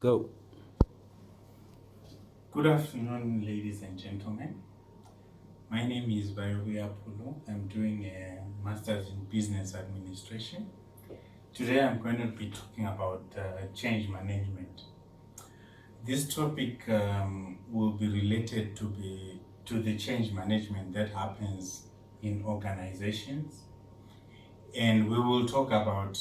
Go. Good afternoon, ladies and gentlemen. My name is B.Phulu. I'm doing a master's in business administration. Today I'm going to be talking about change management. This topic will be related to the change management that happens in organizations, and we will talk about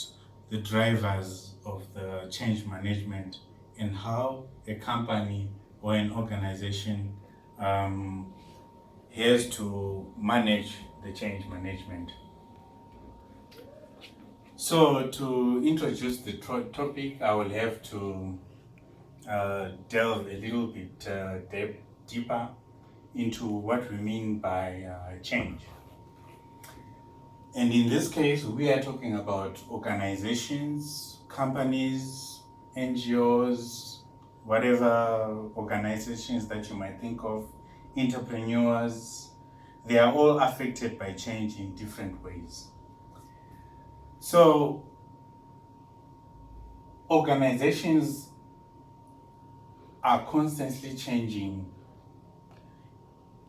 the drivers of the change management and how a company or an organization has to manage the change management. So to introduce the topic, I will have to delve a little bit deeper into what we mean by change. And in this case, we are talking about organizations, companies, NGOs, whatever organizations that you might think of, entrepreneurs. They are all affected by change in different ways. So, organizations are constantly changing,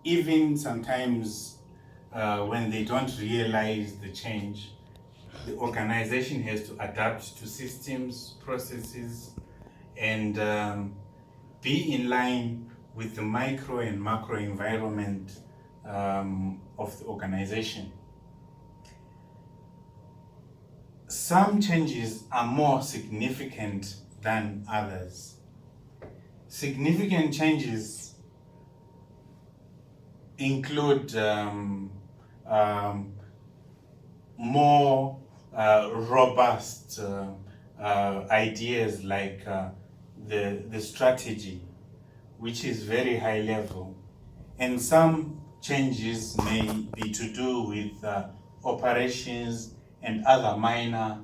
even sometimes when they don't realize the change. The organization has to adapt to systems, processes, and be in line with the micro and macro environment of the organization. Some changes are more significant than others. Significant changes include more robust ideas like the strategy, which is very high level, and some changes may be to do with operations and other minor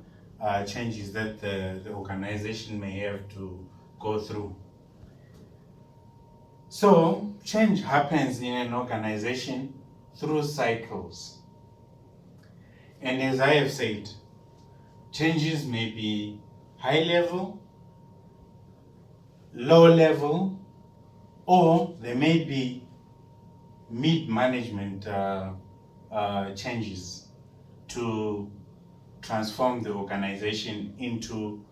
changes that the organization may have to go through. So change happens in an organization through cycles. And as I have said, changes may be high level, low level, or they may be mid-management changes to transform the organization into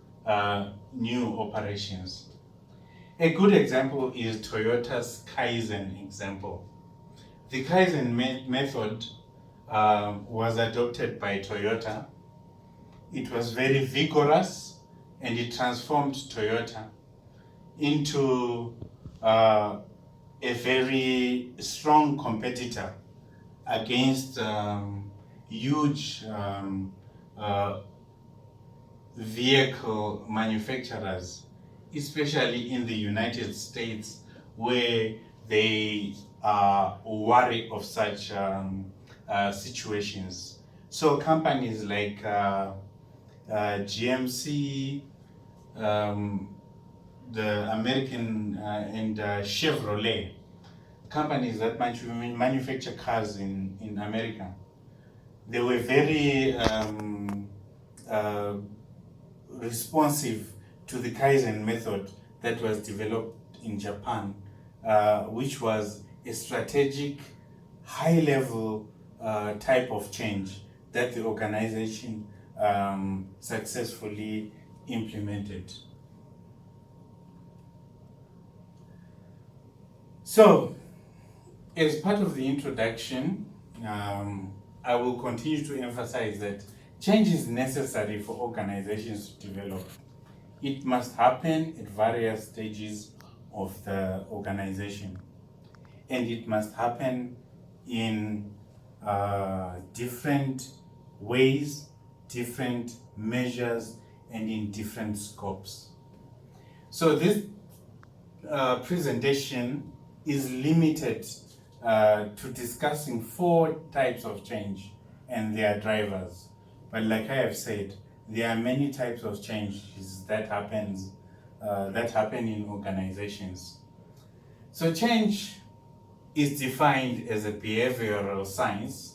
new operations. A good example is Toyota's Kaizen example. The Kaizen method was adopted by Toyota. It was very vigorous and it transformed Toyota into a very strong competitor against huge vehicle manufacturers, especially in the United States, where they are wary of such situations. So companies like GMC, the American and Chevrolet, companies that manufacture cars in America, they were very responsive to the Kaizen method that was developed in Japan, which was a strategic, high-level type of change that the organization successfully implemented. So, as part of the introduction, I will continue to emphasize that change is necessary for organizations to develop. It must happen at various stages of the organization, and it must happen in different ways, different measures, and in different scopes. So this presentation is limited to discussing 4 types of change and their drivers. But like I have said, there are many types of changes that happen in organizations. So change is defined as a behavioral science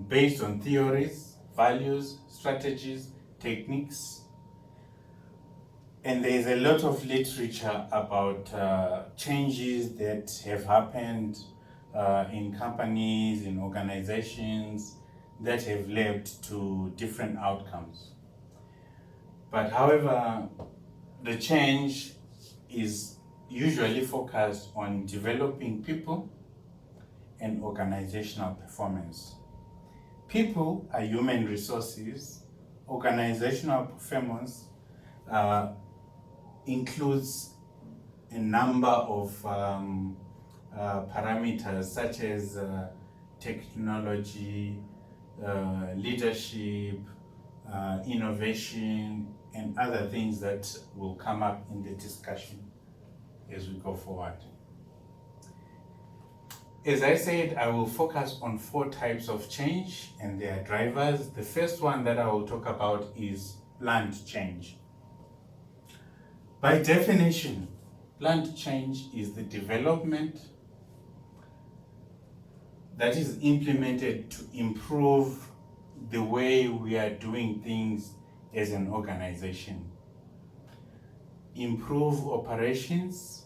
based on theories, values, strategies, techniques, And there is a lot of literature about changes that have happened in companies, in organizations, that have led to different outcomes. But however, the change is usually focused on developing people and organizational performance. People are human resources. Organizational performance includes a number of parameters such as technology, leadership, innovation, and other things that will come up in the discussion as we go forward. As I said, I will focus on 4 types of change and their drivers. The first one that I will talk about is planned change. By definition, planned change is the development that is implemented to improve the way we are doing things as an organization. Improve operations,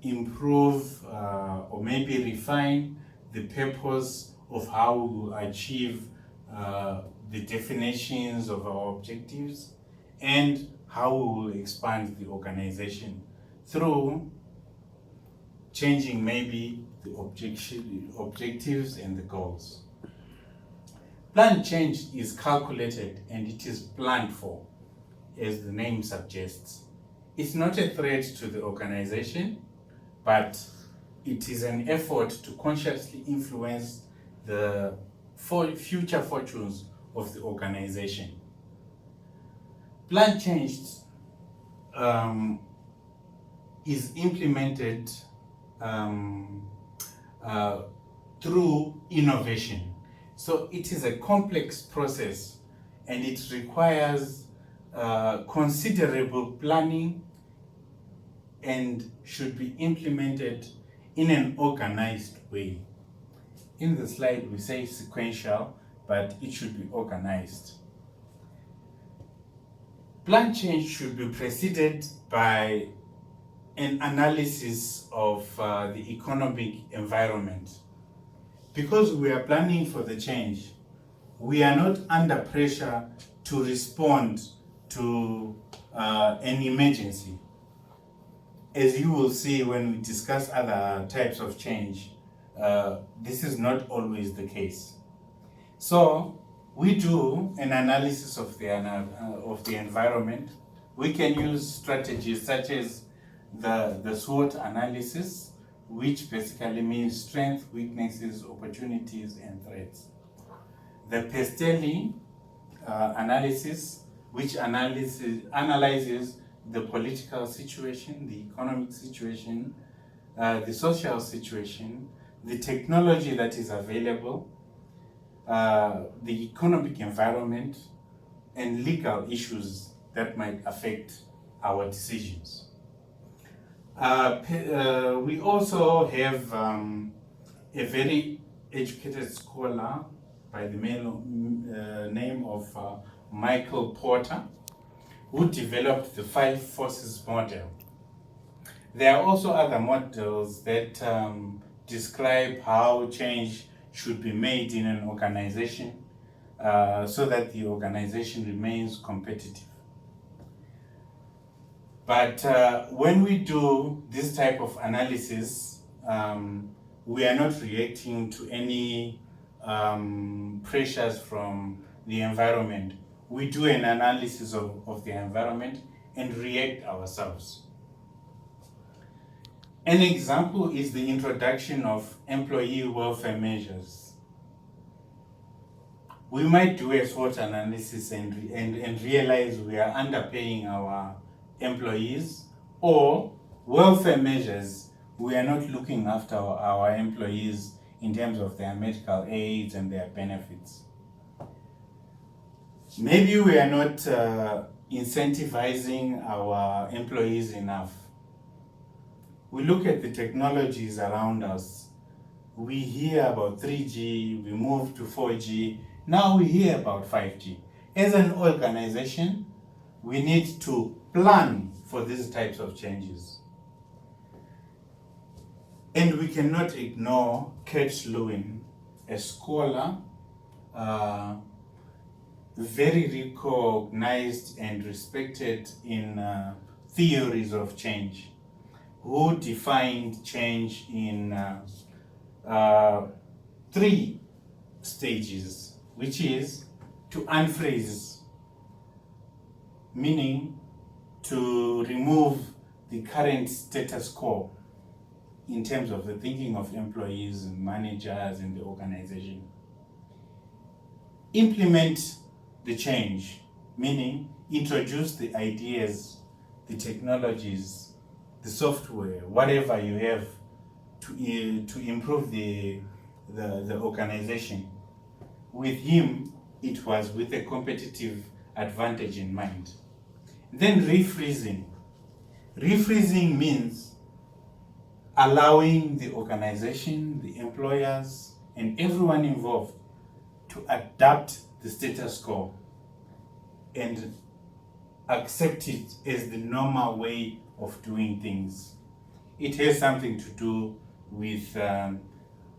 improve or maybe refine the purpose of how we will achieve the definitions of our objectives, and how we will expand the organization through changing maybe the objectives and the goals. Planned change is calculated and it is planned for, as the name suggests. It's not a threat to the organization, but it is an effort to consciously influence the future fortunes of the organization. Planned change is implemented through innovation. So it is a complex process and it requires considerable planning and should be implemented in an organized way. In the slide we say sequential, but it should be organized. Planned change should be preceded by an analysis of the economic environment. Because we are planning for the change, we are not under pressure to respond to an emergency. As you will see when we discuss other types of change, this is not always the case. So we do an analysis of the environment. We can use strategies such as the SWOT analysis, which basically means strengths, weaknesses, opportunities, and threats. The Pestelli analysis, which analyzes the political situation, the economic situation, the social situation, the technology that is available, the economic environment, and legal issues that might affect our decisions. We also have a very educated scholar by the name of Michael Porter, who developed the 5 forces model. There are also other models that describe how change should be made in an organization so that the organization remains competitive. But when we do this type of analysis, we are not reacting to any pressures from the environment. We do an analysis of the environment and react ourselves. An example is the introduction of employee welfare measures. We might do a SWOT analysis and realize we are underpaying our employees, or welfare measures, we are not looking after our employees in terms of their medical aids and their benefits. Maybe we are not incentivizing our employees enough. We look at the technologies around us. We hear about 3G, we move to 4G, now we hear about 5G. As an organization, we need to plan for these types of changes. And we cannot ignore Kurt Lewin, a scholar, very recognized and respected in theories of change, who defined change in 3 stages, which is to unfreeze, meaning to remove the current status quo in terms of the thinking of employees and managers in the organization. Implement the change, meaning introduce the ideas, the technologies, the software, whatever you have to improve the organization. With him, it was with a competitive advantage in mind. Then refreezing. Refreezing means allowing the organization, the employers, and everyone involved to adapt the status quo and accept it as the normal way of doing things. It has something to do with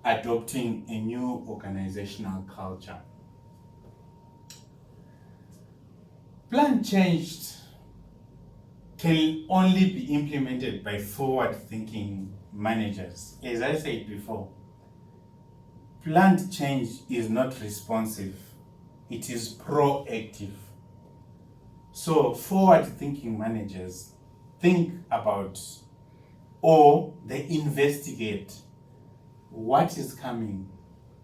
adopting a new organizational culture. Plan changed can only be implemented by forward-thinking managers. As I said before, planned change is not responsive, it is proactive. So forward-thinking managers think about, or they investigate what is coming,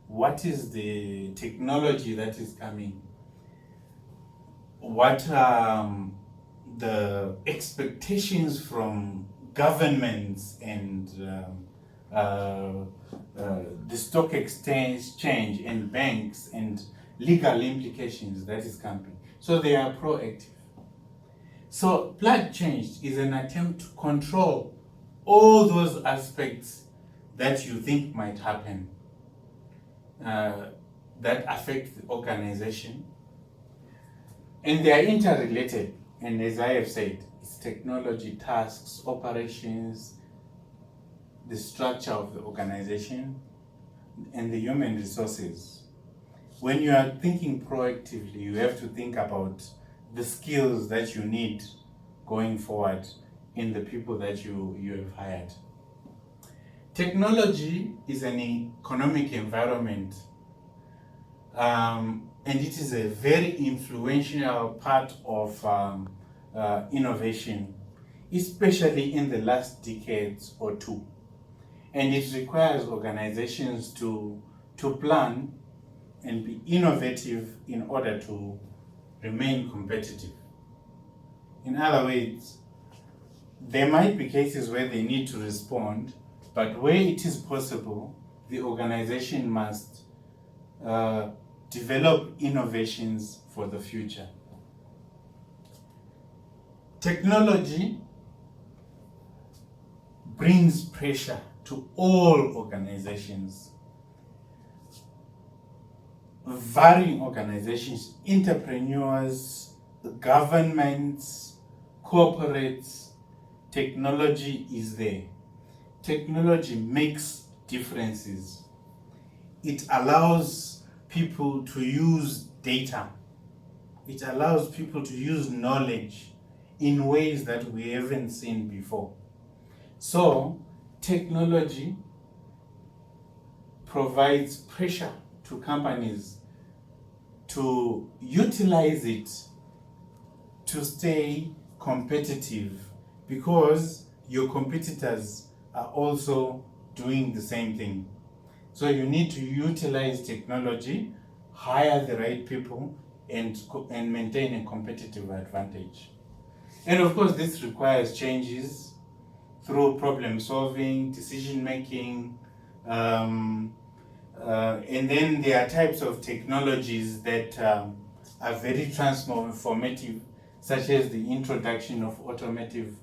what is the technology that is coming, what the expectations from governments and the stock exchange and banks and legal implications that is coming. So they are proactive. So plan change is an attempt to control all those aspects that you think might happen that affect the organization. And they are interrelated. And as I have said, it's technology, tasks, operations, the structure of the organization, and the human resources. When you are thinking proactively, you have to think about the skills that you need going forward in the people that you have hired. Technology is an economic environment, and it is a very influential part of innovation, especially in the last decades or 2. And it requires organizations to plan and be innovative in order to remain competitive. In other words, there might be cases where they need to respond, but where it is possible, the organization must develop innovations for the future. Technology brings pressure to all organizations. Varying organizations, entrepreneurs, governments, corporates, technology is there. Technology makes differences. It allows people to use data. It allows people to use knowledge in ways that we haven't seen before. So, technology provides pressure to companies to utilize it to stay competitive, because your competitors are also doing the same thing. So you need to utilize technology, hire the right people, and maintain a competitive advantage. And of course, this requires changes through problem solving, decision making, and then there are types of technologies that are very transformative, such as the introduction of automated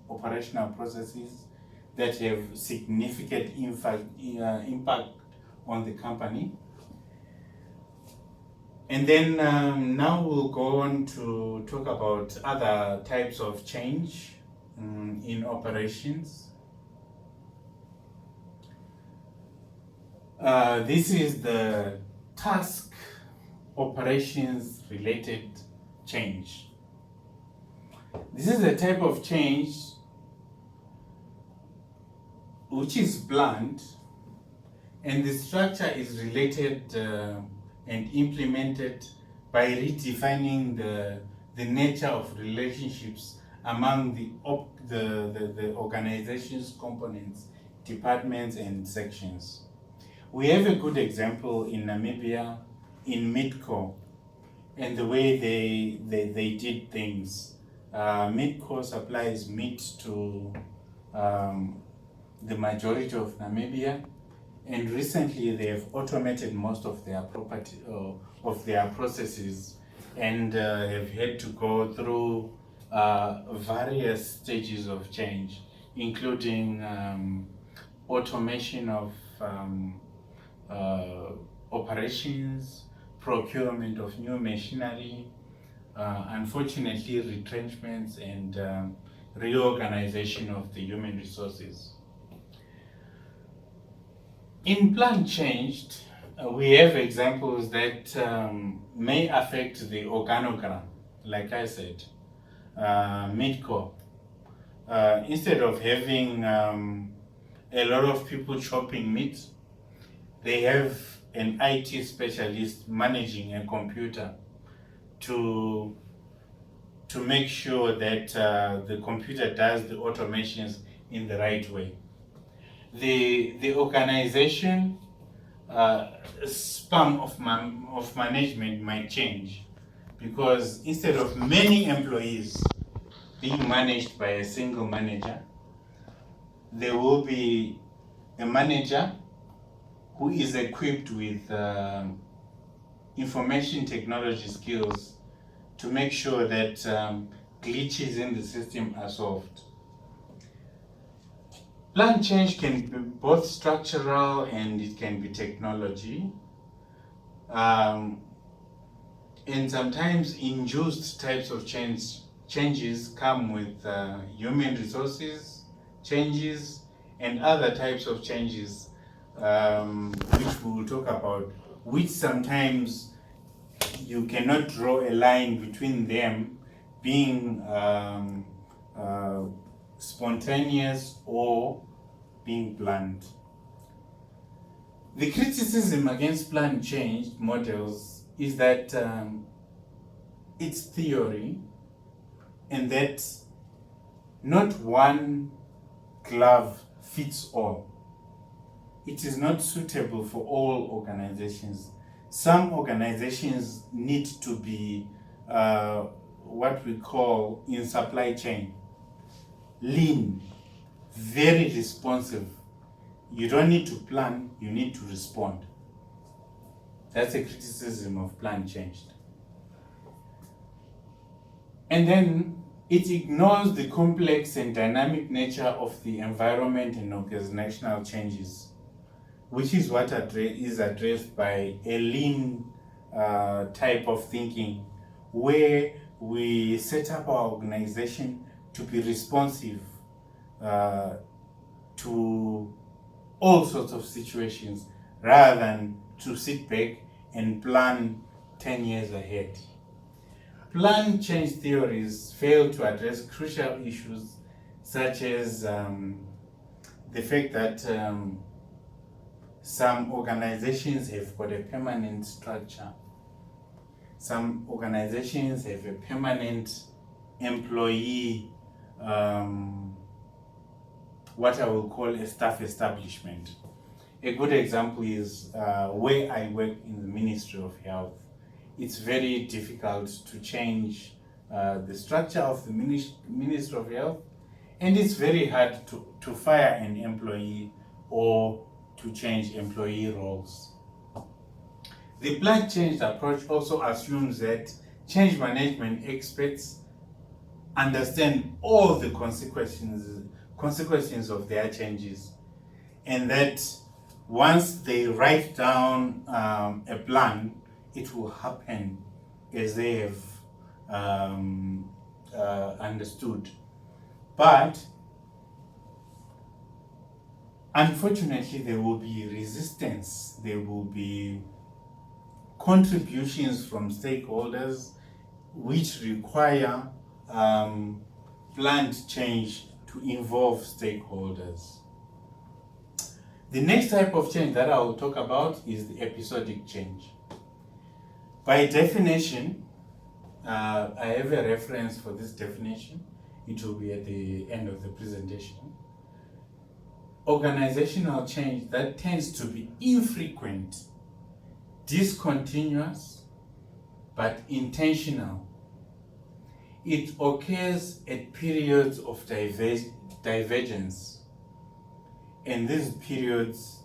operational processes that have significant impact on the company. And then now we'll go on to talk about other types of change in operations. This is the task operations related change. This is a type of change which is planned, and the structure is related and implemented by redefining the nature of relationships among the organization's components, departments, and sections. We have a good example in Namibia, in Midco, and the way they did things. Midco supplies meat to the majority of Namibia, and recently they have automated most of their of their processes, and have had to go through various stages of change, including automation of operations, procurement of new machinery, unfortunately retrenchments, and reorganization of the human resources. In plan changed, we have examples that may affect the organogram, like I said. Midco, instead of having a lot of people chopping meat, they have an IT specialist managing a computer to make sure that the computer does the automations in the right way. The organization span of management might change, because instead of many employees being managed by a single manager, there will be a manager who is equipped with information technology skills to make sure that glitches in the system are solved. Plan change can be both structural and it can be technology. And sometimes induced types of changes come with human resources changes and other types of changes, which we will talk about, which sometimes you cannot draw a line between them being spontaneous or being planned. The criticism against planned change models is that it's theory, and that not one glove fits all. It is not suitable for all organizations. Some organizations need to be what we call in supply chain lean, very responsive. You don't need to plan, you need to respond. That's a criticism of plan changed. And then it ignores the complex and dynamic nature of the environment and organizational changes, which is what is addressed by a lean type of thinking, where we set up our organization to be responsive to all sorts of situations, rather than to sit back and plan 10 years ahead. Plan change theories fail to address crucial issues such as the fact that some organizations have got a permanent structure. Some organizations have a permanent employee, what I will call a staff establishment. A good example is where I work in the Ministry of Health. It's very difficult to change the structure of the Ministry of Health, and it's very hard to fire an employee or to change employee roles. The plan change approach also assumes that change management experts understand all the consequences of their changes, and that once they write down a plan, it will happen as they have understood. But unfortunately, there will be resistance, there will be contributions from stakeholders which require planned change to involve stakeholders. The next type of change that I will talk about is the episodic change. By definition, I have a reference for this definition. It will be at the end of the presentation. Organizational change that tends to be infrequent, discontinuous, but intentional. It occurs at periods of divergence, and these periods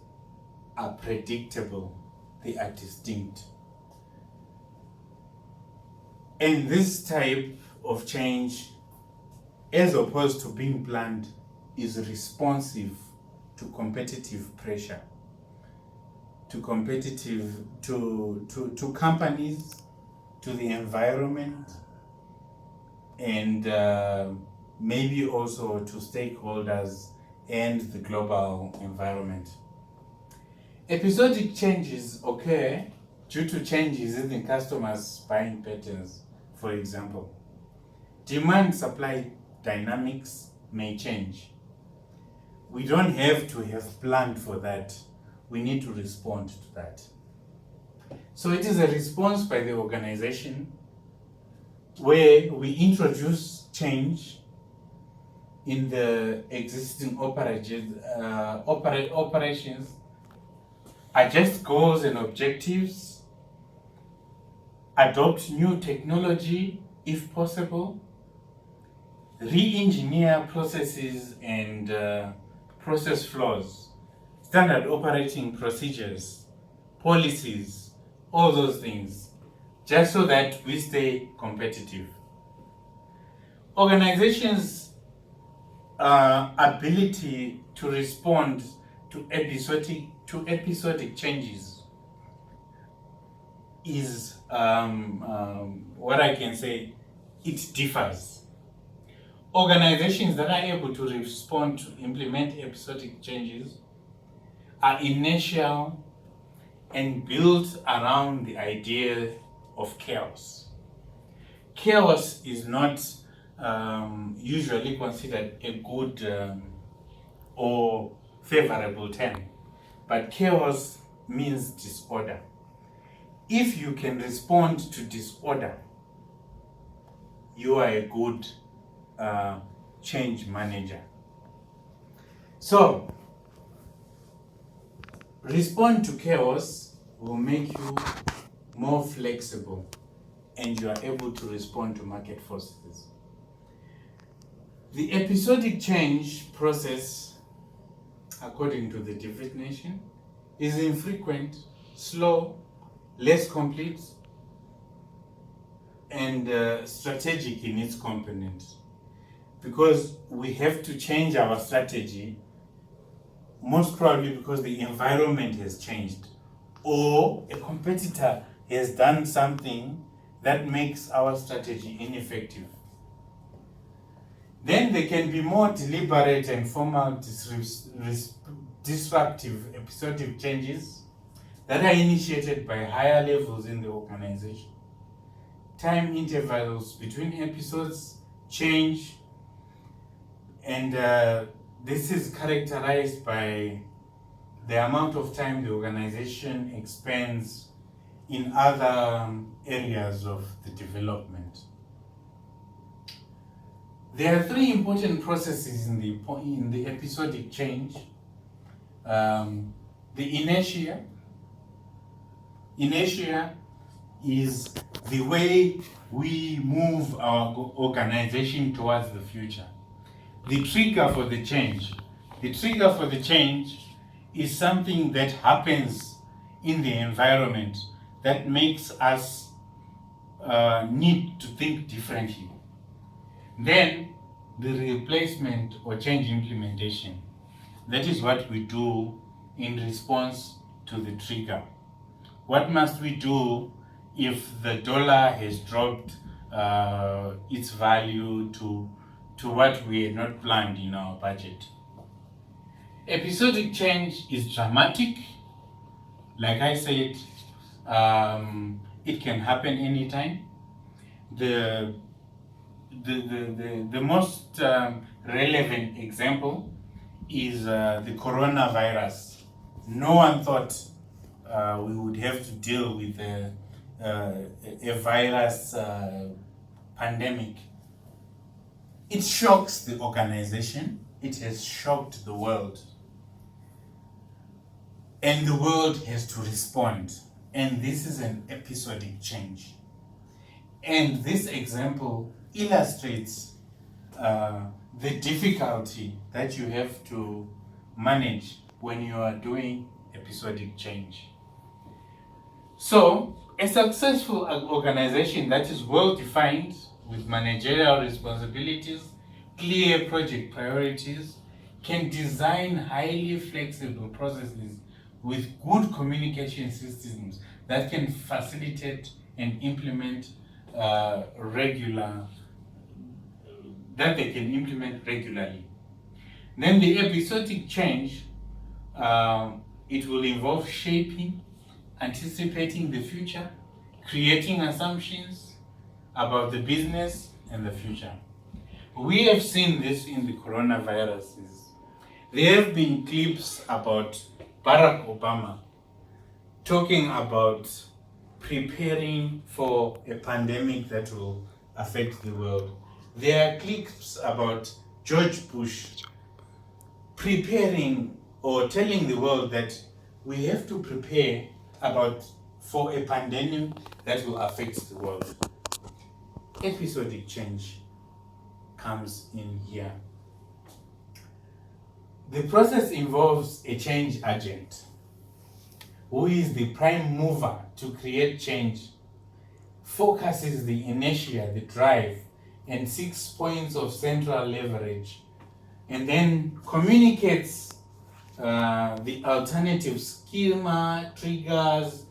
are predictable, they are distinct. And this type of change, as opposed to being planned, is responsive to competitive pressure, to companies, to the environment, and maybe also to stakeholders and the global environment. Episodic changes occur due to changes in the customers' buying patterns. For example, demand-supply dynamics may change. We don't have to have planned for that. We need to respond to that. So it is a response by the organization where we introduce change in the existing operations, adjust goals and objectives, adopt new technology if possible, re-engineer processes and process flows, standard operating procedures, policies, all those things, just so that we stay competitive. Organizations' ability to respond to episodic changes is what I can say, it differs. Organizations that are able to respond to implement episodic changes are inertial and built around the idea of chaos. Chaos is not usually considered a good or favorable term, but chaos means disorder. If you can respond to disorder, you are a good change manager. So, respond to chaos will make you more flexible and you are able to respond to market forces. The episodic change process, according to the definition, is infrequent, slow, less complete, and strategic in its components. Because we have to change our strategy, most probably because the environment has changed, or a competitor has done something that makes our strategy ineffective. Then there can be more deliberate and formal disruptive episodic changes that are initiated by higher levels in the organization. Time intervals between episodes change, and this is characterized by the amount of time the organization expends in other areas of the development. There are three important processes in the episodic change. The inertia. Inertia is the way we move our organization towards the future. The trigger for the change. The trigger for the change is something that happens in the environment that makes us need to think differently. Then the replacement or change implementation. That is what we do in response to the trigger. What must we do if the dollar has dropped its value to what we had not planned in our budget. Episodic change is dramatic. Like I said, it can happen anytime. The most relevant example is the coronavirus. No one thought we would have to deal with a virus pandemic. It shocks the organization. It has shocked the world. And the world has to respond. And this is an episodic change. And this example illustrates the difficulty that you have to manage when you are doing episodic change. So, a successful organization that is well defined with managerial responsibilities, clear project priorities, can design highly flexible processes with good communication systems that can facilitate and implement regularly. Then the episodic change, it will involve shaping, anticipating the future, creating assumptions about the business and the future. We have seen this in the coronaviruses. There have been clips about Barack Obama talking about preparing for a pandemic that will affect the world. There are clips about George Bush preparing or telling the world that we have to prepare for a pandemic that will affect the world. Episodic change comes in here. The process involves a change agent who is the prime mover to create change, focuses the inertia, the drive, and 6 points of central leverage, and then communicates the alternative schema, triggers,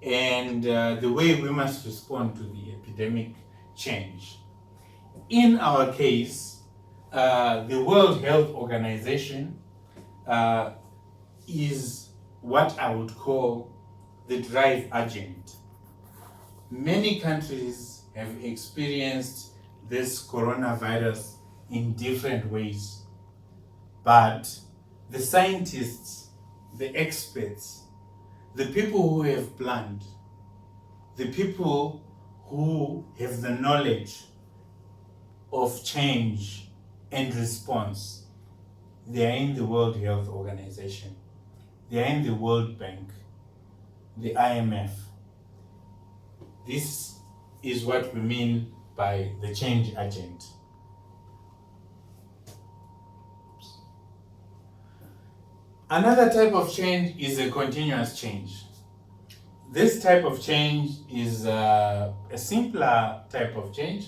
and the way we must respond to the epidemic change. In our case, the World Health Organization is what I would call the drive agent. Many countries have experienced this coronavirus in different ways, but the scientists, the experts, the people who have planned, the people who have the knowledge of change and response, they are in the World Health Organization, they are in the World Bank, the IMF. This is what we mean by the change agent. Another type of change is a continuous change. This type of change is a simpler type of change,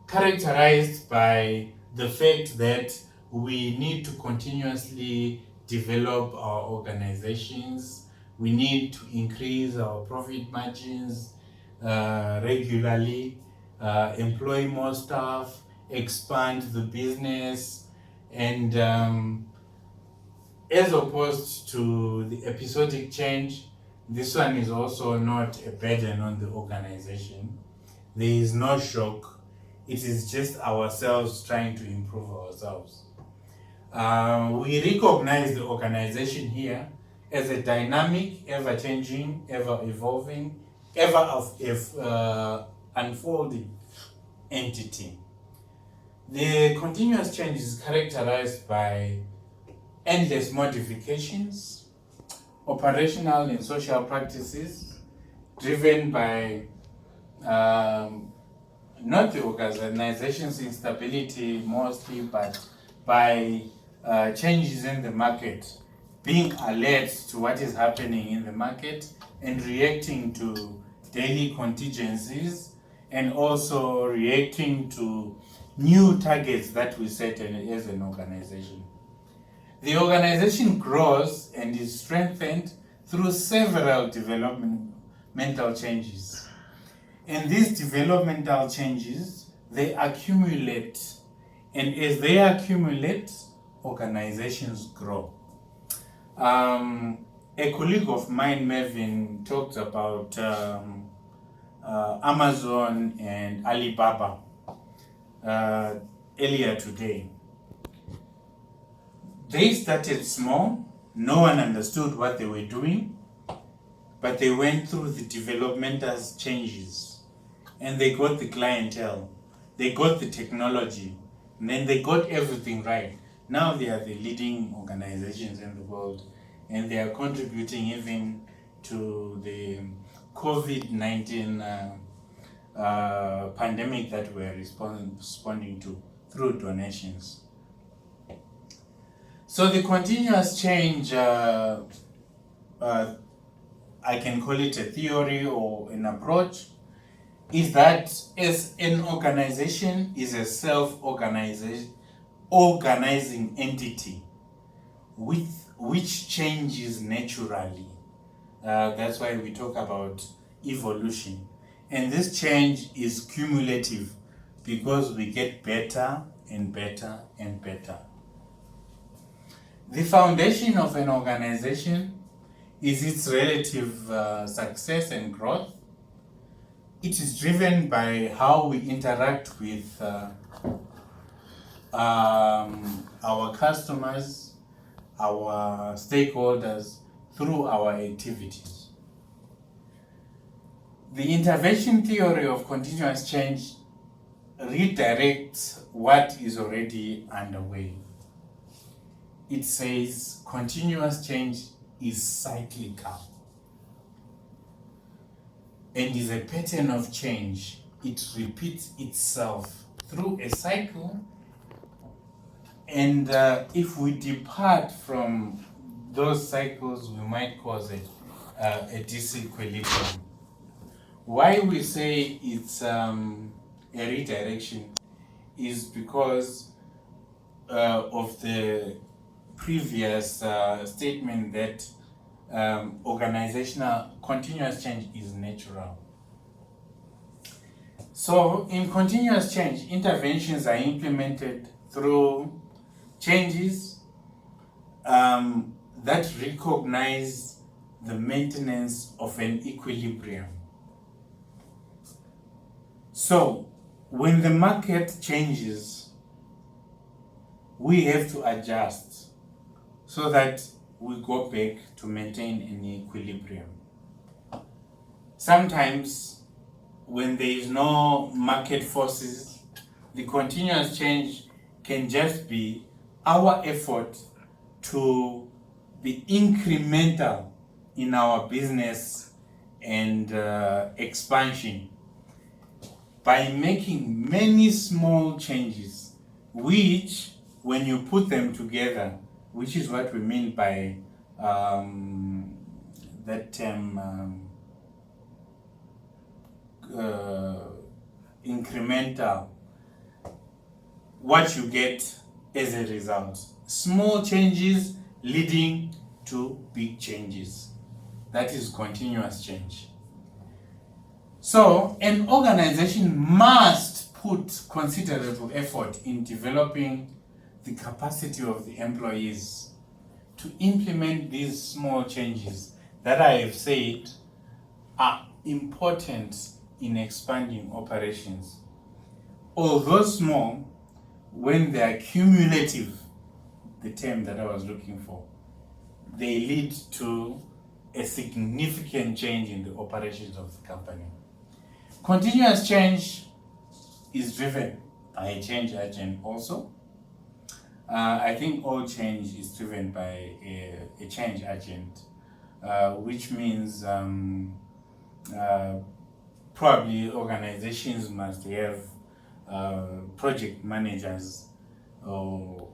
characterized by the fact that we need to continuously develop our organizations, we need to increase our profit margins regularly, employ more staff, expand the business, and as opposed to the episodic change, this one is also not a burden on the organization. There is no shock. It is just ourselves trying to improve ourselves. We recognize the organization here as a dynamic, ever-changing, ever-evolving, unfolding entity. The continuous change is characterized by endless modifications, operational and social practices driven by not the organization's instability mostly, but by changes in the market, being alert to what is happening in the market and reacting to daily contingencies, and also reacting to new targets that we set as an organization. The organization grows and is strengthened through several developmental changes. And these developmental changes, they accumulate. And as they accumulate, organizations grow. A colleague of mine, Mervin, talked about Amazon and Alibaba earlier today. They started small, no one understood what they were doing, but they went through the developmental changes and they got the clientele, they got the technology, and then they got everything right. Now they are the leading organizations in the world, and they are contributing even to the COVID-19 pandemic that we're responding to through donations. So the continuous change, I can call it a theory or an approach, is that as an organization is a self-organizing entity which changes naturally. That's why we talk about evolution. And this change is cumulative because we get better and better and better. The foundation of an organization is its relative success and growth. It is driven by how we interact with our customers, our stakeholders through our activities. The intervention theory of continuous change redirects what is already underway. It says continuous change is cyclical and is a pattern of change. It repeats itself through a cycle, and if we depart from those cycles, we might cause a disequilibrium. Why we say it's a redirection is because of the previous statement that organizational continuous change is natural. So in continuous change, interventions are implemented through changes that recognize the maintenance of an equilibrium. So when the market changes, we have to adjust so that we go back to maintain an equilibrium. Sometimes when there is no market forces, the continuous change can just be our effort to be incremental in our business and expansion by making many small changes, which when you put them together, which is what we mean by that term incremental, what you get as a result. Small changes leading to big changes. That is continuous change. So an organization must put considerable effort in developing the capacity of the employees to implement these small changes that I have said are important in expanding operations. Although small, when they are cumulative, the term that I was looking for, they lead to a significant change in the operations of the company. Continuous change is driven by a change agent also. I think all change is driven by a change agent, which means probably organizations must have project managers or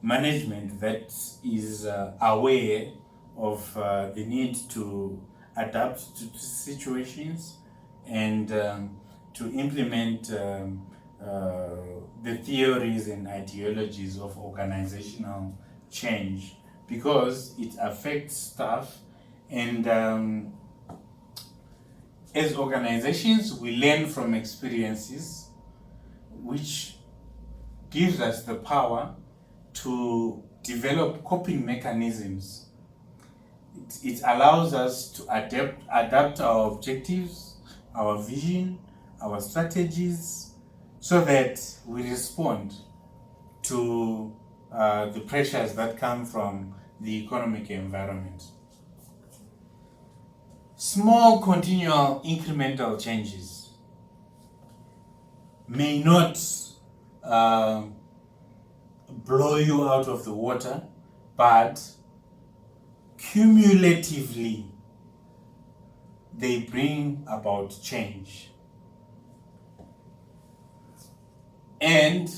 management that is aware of the need to adapt to situations and to implement the theories and ideologies of organizational change, because it affects staff and As organizations, we learn from experiences, which gives us the power to develop coping mechanisms. It allows us to adapt our objectives, our vision, our strategies, so that we respond to the pressures that come from the economic environment. Small, continual, incremental changes may not blow you out of the water, but cumulatively they bring about change. And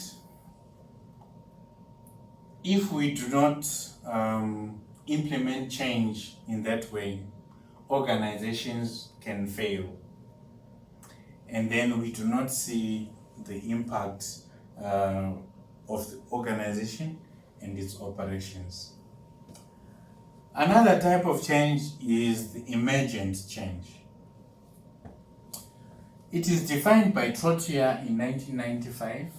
if we do not implement change in that way, organizations can fail. And then we do not see the impact of the organization and its operations. Another type of change is the emergent change. It is defined by Trottier in 1995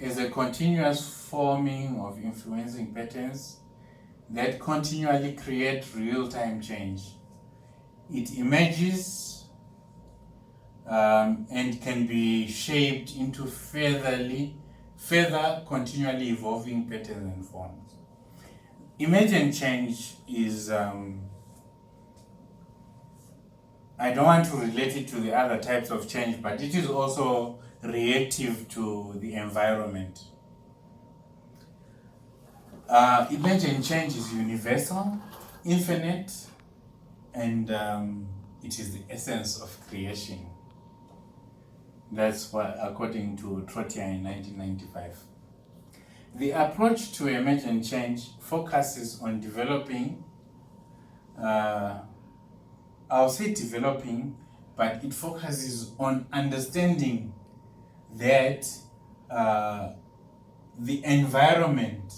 as a continuous forming of influencing patterns that continually create real-time change. It emerges and can be shaped into further continually evolving patterns and forms. Emergent change is, I don't want to relate it to the other types of change, but it is also reactive to the environment. Emergent change is universal, infinite, and it is the essence of creation. That's what, according to Trottier in 1995. The approach to emergent change focuses on developing, I'll say developing, but it focuses on understanding that the environment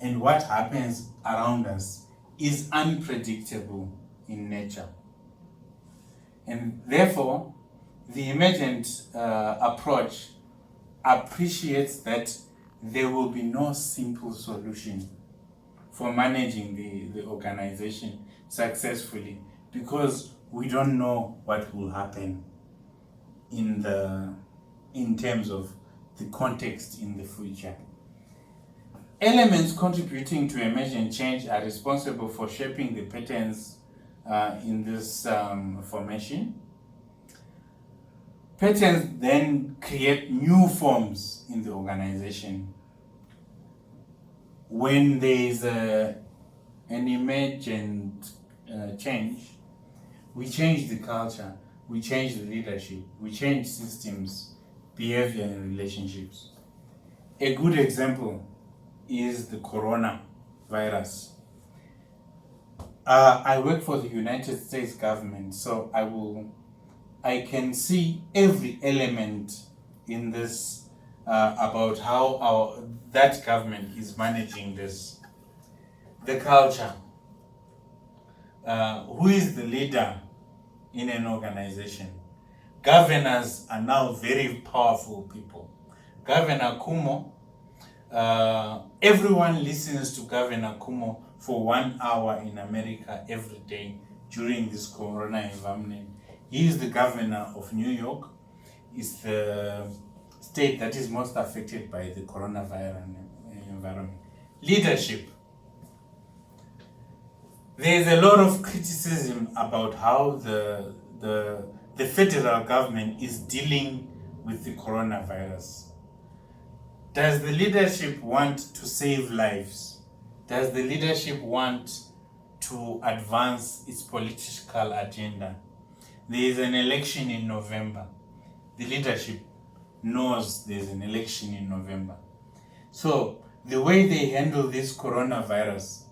and what happens around us is unpredictable in nature. And therefore, the emergent approach appreciates that there will be no simple solution for managing the organization successfully, because we don't know what will happen in terms of the context in the future. Elements contributing to emergent change are responsible for shaping the patterns in this formation. Patterns then create new forms in the organization. When there is an emergent change, we change the culture, we change the leadership, we change systems, behavior, and relationships. A good example is the coronavirus. I work for the United States government, so I can see every element in this about how that government is managing this. The culture. Who is the leader in an organization? Governors are now very powerful people. Governor Kumo, everyone listens to Governor Kumo for 1 hour in America every day during this corona environment. He is the governor of New York. It's the state that is most affected by the coronavirus environment. Leadership. There is a lot of criticism about how the federal government is dealing with the coronavirus. Does the leadership want to save lives? Does the leadership want to advance its political agenda? There is an election in November. The leadership knows there's an election in November. So the way they handle this coronavirus,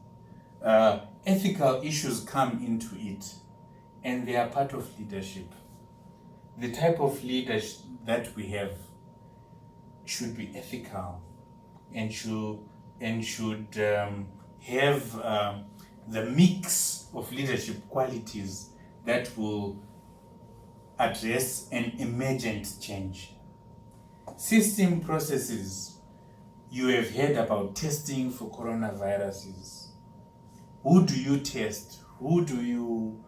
ethical issues come into it, and they are part of leadership. The type of leadership that we have should be ethical and should have the mix of leadership qualities that will address an emergent change. System processes. You have heard about testing for coronaviruses. Who do you test? Who do you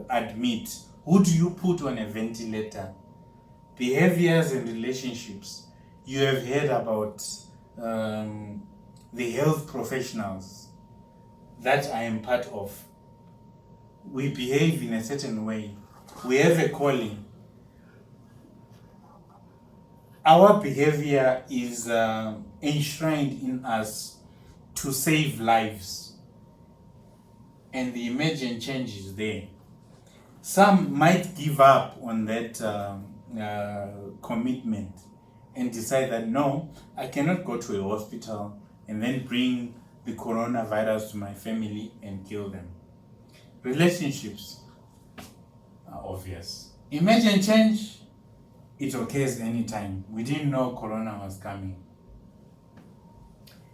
admit? Who do you put on a ventilator? Behaviors and relationships. You have heard about the health professionals that I am part of. We behave in a certain way. We have a calling. Our behavior is enshrined in us to save lives. And the emergent change is there. Some might give up on that commitment and decide that no, I cannot go to a hospital and then bring the coronavirus to my family and kill them. Relationships are obvious. Emergent change, it occurs anytime. We didn't know corona was coming.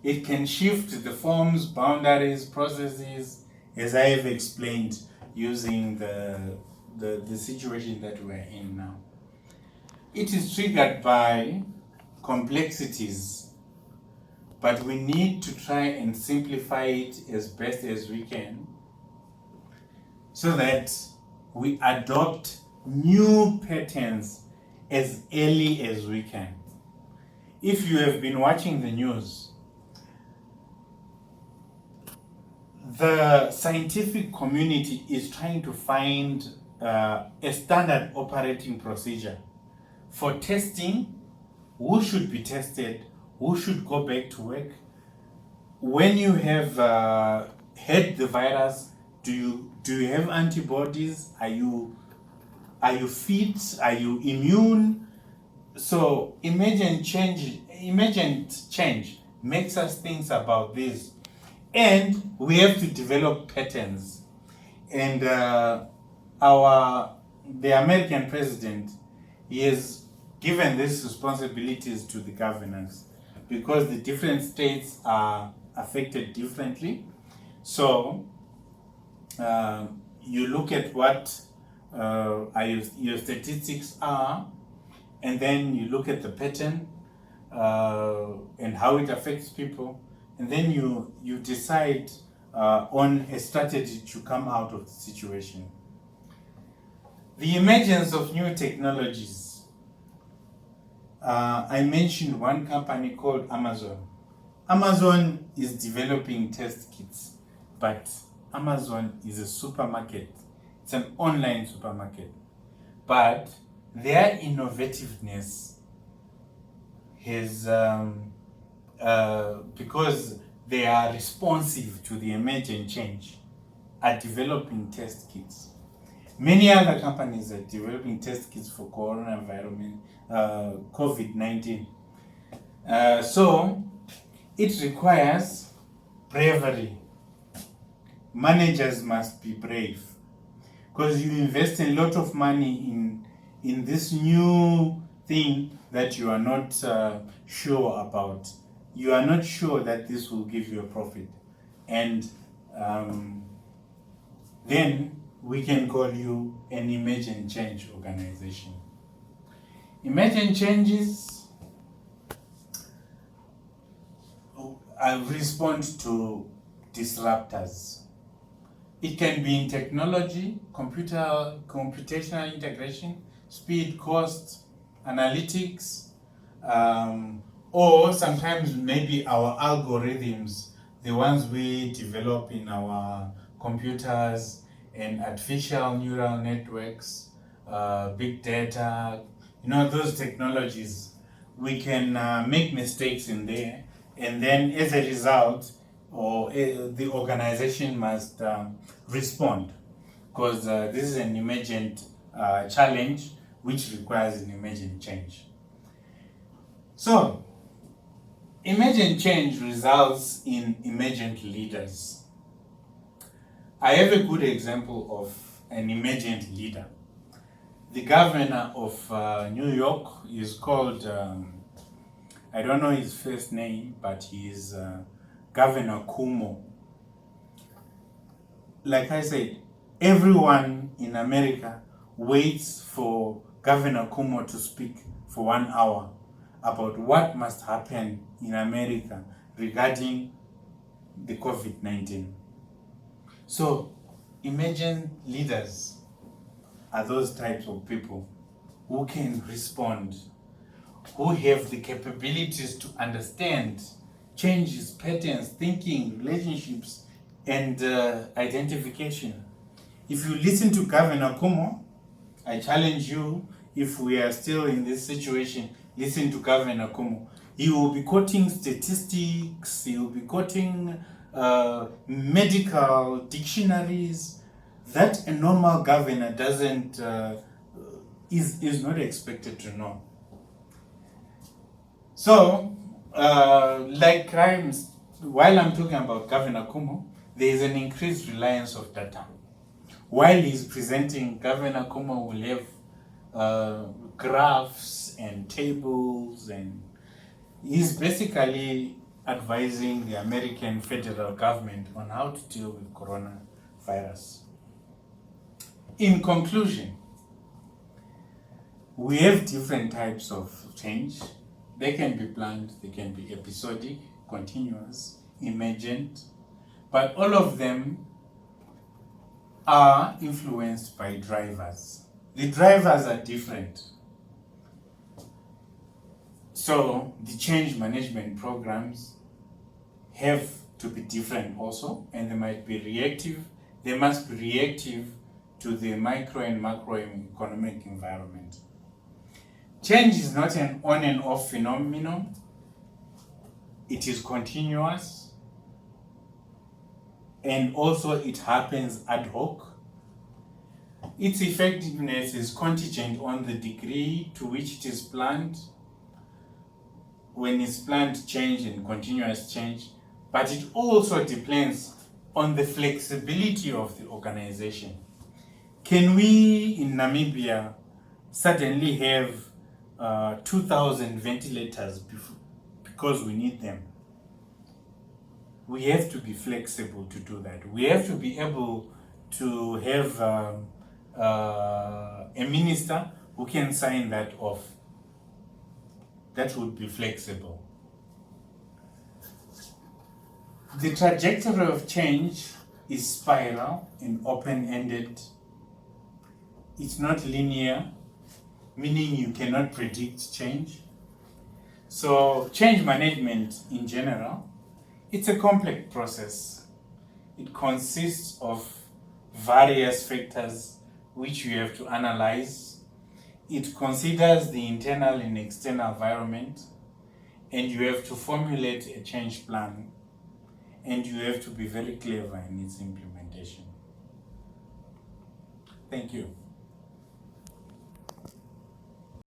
It can shift the forms, boundaries, processes, as I have explained, using the situation that we're in now. It is triggered by complexities, but we need to try and simplify it as best as we can so that we adopt new patterns as early as we can. If you have been watching the news, the scientific community is trying to find a standard operating procedure for testing. Who should be tested? Who should go back to work? When you have had the virus, do you have antibodies? Are you fit? Are you immune? So emergent change makes us think about this, and we have to develop patterns. And the American president, he has given these responsibilities to the governors because the different states are affected differently. So you look at what your statistics are, and then you look at the pattern and how it affects people, and then you decide on a strategy to come out of the situation. The emergence of new technologies. I mentioned one company called Amazon. Amazon is developing test kits, but Amazon is a supermarket. It's an online supermarket. But their innovativeness has, because they are responsive to the emergent change, are developing test kits. Many other companies are developing test kits for coronavirus, COVID-19. So it requires bravery. Managers must be brave because you invest a lot of money in this new thing that you are not sure about. You are not sure that this will give you a profit. And then we can call you an emergent change organization. Emergent changes respond to disruptors. It can be in technology, computational integration, speed, cost, analytics, or sometimes maybe our algorithms, the ones we develop in our computers, and artificial neural networks, big data, those technologies. We can make mistakes in there, and then as a result, the organization must respond, because this is an emergent challenge which requires an emergent change. So, emergent change results in emergent leaders. I have a good example of an emergent leader. The governor of New York is called, I don't know his first name, but he is Governor Cuomo. Like I said, everyone in America waits for Governor Cuomo to speak for 1 hour about what must happen in America regarding the COVID-19. So imagine leaders are those types of people who can respond, who have the capabilities to understand changes, patterns, thinking, relationships, and identification. If you listen to Governor Cuomo, I challenge you, if we are still in this situation, listen to Governor Cuomo. He will be quoting statistics, he will be quoting medical dictionaries that a normal governor doesn't, is not expected to know. So, while I'm talking about Governor Cuomo, there is an increased reliance of data. While he's presenting, Governor Cuomo will have graphs and tables, and he's basically advising the American federal government on how to deal with coronavirus. In conclusion, we have different types of change. They can be planned, they can be episodic, continuous, emergent, but all of them are influenced by drivers. The drivers are different. So the change management programs have to be different also, and they might be reactive. They must be reactive to the micro and macro economic environment. Change is not an on and off phenomenon. It is continuous, and also it happens ad hoc. Its effectiveness is contingent on the degree to which it is planned. When it's planned change and continuous change, but it also depends on the flexibility of the organization. Can we in Namibia suddenly have 2,000 ventilators because we need them? We have to be flexible to do that. We have to be able to have a minister who can sign that off. That would be flexible. The trajectory of change is spiral and open-ended. It's not linear, meaning you cannot predict change. So change management in general, it's a complex process. It consists of various factors which you have to analyze. It considers the internal and external environment, and you have to formulate a change plan, and you have to be very clever in its implementation. Thank you.